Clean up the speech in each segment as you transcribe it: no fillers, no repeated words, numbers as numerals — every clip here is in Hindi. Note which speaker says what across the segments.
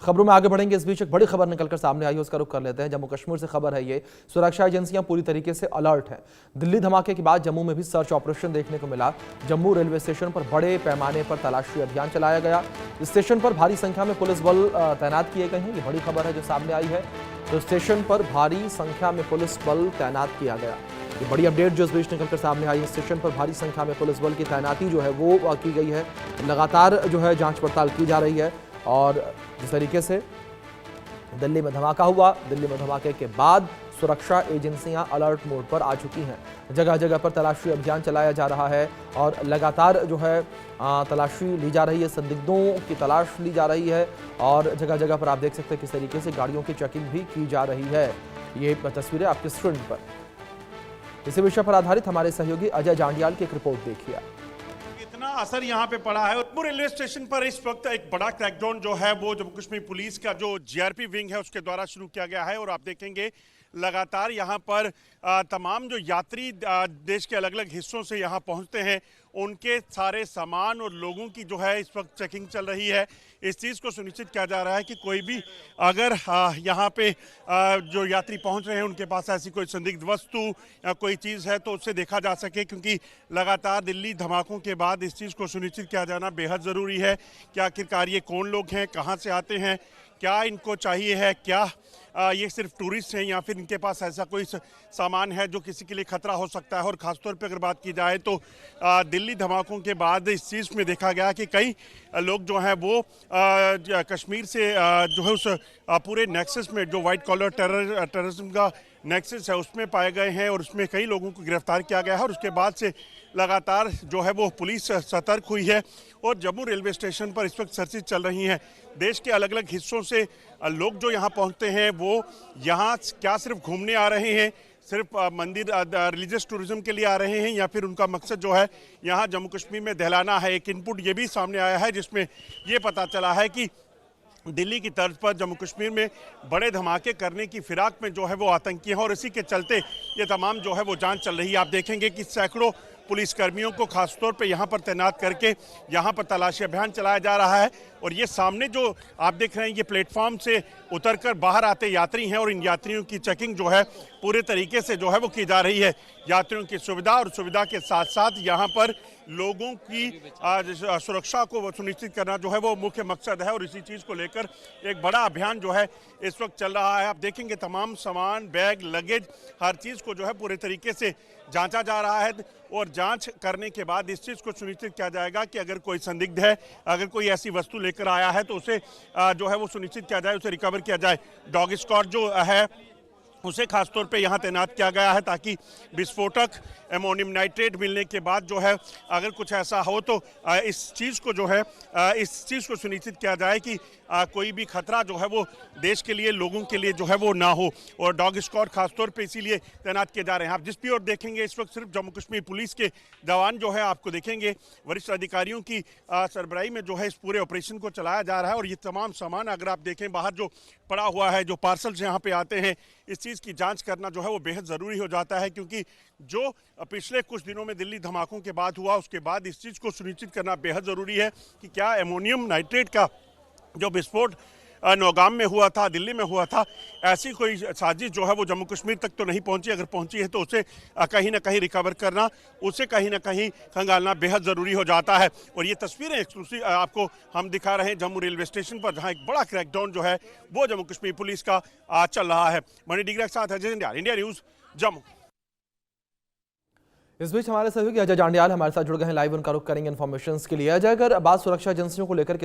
Speaker 1: खबरों में आगे बढ़ेंगे, इस बीच एक बड़ी खबर निकलकर सामने आई है, उसका रुख कर लेते हैं। जम्मू कश्मीर से खबर है ये, सुरक्षा एजेंसियां पूरी तरीके से अलर्ट हैं। दिल्ली धमाके के बाद जम्मू में भी सर्च ऑपरेशन देखने को मिला। जम्मू रेलवे स्टेशन पर बड़े पैमाने पर तलाशी अभियान चलाया गया। स्टेशन पर भारी संख्या में पुलिस बल तैनात किए गए हैं। ये बड़ी खबर है जो सामने आई है। तो स्टेशन पर भारी संख्या में पुलिस बल तैनात किया गया। ये बड़ी अपडेट जो इस बीच निकलकर सामने आई है। स्टेशन पर भारी संख्या में पुलिस बल की तैनाती जो है वो की गई है। लगातार जो है जांच पड़ताल की जा रही है। और जिस तरीके से दिल्ली में धमाका हुआ, दिल्ली में धमाके के बाद सुरक्षा एजेंसियां अलर्ट मोड पर आ चुकी हैं। जगह जगह पर तलाशी अभियान चलाया जा रहा है और लगातार जो है तलाशी ली जा रही है, संदिग्धों की तलाश ली जा रही है। और जगह जगह पर आप देख सकते हैं किस तरीके से गाड़ियों की चेकिंग भी की जा रही है। ये तस्वीरें आपकी स्क्रीन पर। इसी विषय पर आधारित हमारे सहयोगी अजय जांडियाल की एक रिपोर्ट देखिए।
Speaker 2: इतना असर यहाँ पे पड़ा है। जम्मू रेलवे स्टेशन पर इस वक्त एक बड़ा क्रैकडाउन जो है वो जम्मू कश्मीर पुलिस का जो जीआरपी विंग है उसके द्वारा शुरू किया गया है। और आप देखेंगे लगातार यहाँ पर तमाम जो यात्री देश के अलग अलग हिस्सों से यहाँ पहुँचते हैं उनके सारे सामान और लोगों की जो है इस वक्त चेकिंग चल रही है। इस चीज़ को सुनिश्चित किया जा रहा है कि कोई भी अगर यहाँ पे जो यात्री पहुँच रहे हैं उनके पास ऐसी कोई संदिग्ध वस्तु या कोई चीज़ है तो उससे देखा जा सके, क्योंकि लगातार दिल्ली धमाकों के बाद इस चीज़ को सुनिश्चित किया जाना बेहद ज़रूरी है कि आखिरकार ये कौन लोग हैं, कहाँ से आते हैं, क्या इनको चाहिए है, क्या ये सिर्फ टूरिस्ट हैं या फिर इनके पास ऐसा कोई सामान है जो किसी के लिए खतरा हो सकता है। और ख़ासतौर पे अगर बात की जाए तो दिल्ली धमाकों के बाद इस चीज़ में देखा गया कि कई लोग जो हैं वो कश्मीर से जो है उस पूरे नेक्सस में जो वाइट कॉलर टेररिज्म का नेक्सस है उसमें पाए गए हैं और उसमें कई लोगों को गिरफ्तार किया गया है। और उसके बाद से लगातार जो है वो पुलिस सतर्क हुई है और जम्मू रेलवे स्टेशन पर इस वक्त सर्चिज चल रही हैं। देश के अलग अलग हिस्सों से लोग जो यहाँ पहुँचते हैं वो यहाँ क्या सिर्फ घूमने आ रहे हैं, सिर्फ मंदिर रिलीजियस टूरिज्म के लिए आ रहे हैं, या फिर उनका मकसद जो है यहाँ जम्मू कश्मीर में दहलाना है। एक इनपुट ये भी सामने आया है जिसमें ये पता चला है कि दिल्ली की तर्ज पर जम्मू कश्मीर में बड़े धमाके करने की फिराक में जो है वो आतंकी हैं और इसी के चलते ये तमाम जो है वो जांच चल रही है। आप देखेंगे कि सैकड़ों पुलिसकर्मियों को खासतौर पे यहाँ पर तैनात करके यहाँ पर तलाशी अभियान चलाया जा रहा है। और ये सामने जो आप देख रहे हैं ये प्लेटफॉर्म से उतरकर बाहर आते यात्री हैं और इन यात्रियों की चेकिंग जो है पूरे तरीके से जो है वो की जा रही है। यात्रियों की सुविधा और सुविधा के साथ साथ यहाँ पर लोगों की सुरक्षा को सुनिश्चित करना जो है वो मुख्य मकसद है। और इसी चीज़ को लेकर एक बड़ा अभियान जो है इस वक्त चल रहा है। आप देखेंगे तमाम सामान, बैग, लगेज, हर चीज़ को जो है पूरे तरीके से जांचा जा रहा है। और जांच करने के बाद इस चीज़ को सुनिश्चित किया जाएगा कि अगर कोई संदिग्ध है, अगर कोई ऐसी वस्तु लेकर आया है तो उसे जो है वो सुनिश्चित किया जाए, उसे रिकवर किया जाए। डॉग स्क्वाड जो है उसे खासतौर पे यहाँ तैनात किया गया है ताकि विस्फोटक एमोनियम नाइट्रेट मिलने के बाद जो है अगर कुछ ऐसा हो तो इस चीज़ को जो है इस चीज़ को सुनिश्चित किया जाए कि कोई भी खतरा जो है वो देश के लिए, लोगों के लिए जो है वो ना हो। और डॉग स्क्वाड खासतौर पे इसीलिए तैनात किए जा रहे हैं। आप जिस भी और देखेंगे इस वक्त सिर्फ जम्मू कश्मीर पुलिस के जवान जो है आपको देखेंगे, वरिष्ठ अधिकारियों की सरबराही में जो है इस पूरे ऑपरेशन को चलाया जा रहा है। और ये तमाम सामान अगर आप देखें बाहर जो पड़ा हुआ है, जो पार्सल्स यहाँ पे आते हैं, इस चीज़ की जांच करना जो है वो बेहद ज़रूरी हो जाता है, क्योंकि जो पिछले कुछ दिनों में दिल्ली धमाकों के बाद हुआ उसके बाद इस चीज़ को सुनिश्चित करना बेहद ज़रूरी है कि क्या एमोनियम नाइट्रेट का जो विस्फोट नौगाम में हुआ था, दिल्ली में हुआ था, ऐसी कोई साजिश जो है वो जम्मू कश्मीर तक तो नहीं पहुंची। अगर पहुंची है तो उसे कहीं ना कहीं रिकवर करना, उसे कहीं ना कहीं खंगालना बेहद ज़रूरी हो जाता है। और ये तस्वीरें एक्सक्लूसिव आपको हम दिखा रहे हैं जम्मू रेलवे स्टेशन पर, जहां एक बड़ा क्रैकडाउन जो है वो जम्मू कश्मीर पुलिस का चल रहा है। मणि डिग्रा के साथ अजय जांडियाल, इंडिया न्यूज़, जम्मू।
Speaker 1: इस बीच हमारे सहयोगी अजय जांडियाल हमारे साथ जुड़ गए हैं, लाइव उनका रुख करेंगे इन्फॉर्मेशन के लिए। अजय, अगर बात सुरक्षा एजेंसियों को लेकर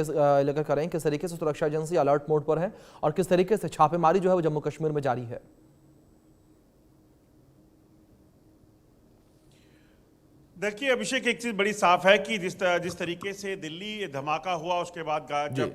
Speaker 1: करें, किस तरीके से सुरक्षा एजेंसी अलर्ट मोड पर है और किस तरीके से छापेमारी जो है वो जम्मू कश्मीर में जारी है?
Speaker 2: देखिए अभिषेक, एक चीज़ बड़ी साफ है कि जिस तरीके से दिल्ली धमाका हुआ उसके बाद जब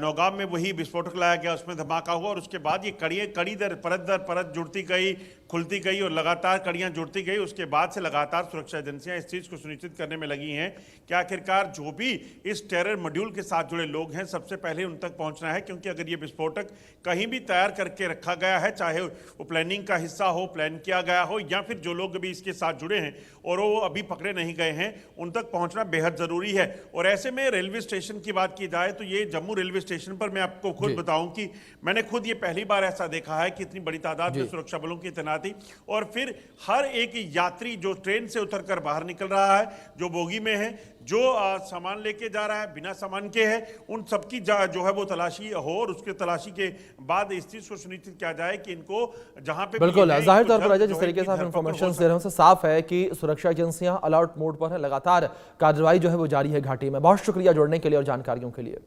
Speaker 2: नौगाम में वही विस्फोटक लाया गया, उसमें धमाका हुआ और उसके बाद ये कड़ी दर परत जुड़ती गई, खुलती गई और लगातार कड़ियाँ जुड़ती गई। उसके बाद से लगातार सुरक्षा एजेंसियां इस चीज़ को सुनिश्चित करने में लगी हैं कि आखिरकार जो भी इस टेरर मॉड्यूल के साथ जुड़े लोग हैं सबसे पहले उन तक पहुंचना है, क्योंकि अगर ये विस्फोटक कहीं भी तैयार करके रखा गया है, चाहे वो प्लानिंग का हिस्सा हो, प्लान किया गया हो, या फिर जो लोग अभी इसके साथ जुड़े हैं और वो अभी पकड़े नहीं गए हैं उन तक पहुंचना बेहद जरूरी है। और ऐसे में रेलवे स्टेशन की बात की जाए तो ये जम्मू रेलवे स्टेशन पर मैं आपको खुद बताऊं कि मैंने खुद ये पहली बार ऐसा देखा है कि इतनी बड़ी तादाद में सुरक्षा बलों की तैनाती, और फिर हर एक यात्री जो ट्रेन से उतरकर बाहर निकल रहा है, जो बोगी में है, जो सामान लेके जा रहा है, बिना सामान के है, उन सबकी जो है वो तलाशी हो, और उसके तलाशी के बाद इस चीज को सुनिश्चित किया जाए कि इनको जहां पे
Speaker 1: बिल्कुल जाहिर तौर पर जिस तरीके से आप इंफॉर्मेशन दे रहे हैं उससे साफ है कि सुरक्षा एजेंसियां अलर्ट मोड पर है, लगातार कार्रवाई जो है वो जारी है घाटी में। बहुत शुक्रिया जुड़ने के लिए और जानकारियों के लिए।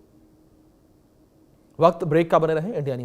Speaker 1: वक्त ब्रेक का, बने रहें इंडिया न्यूज।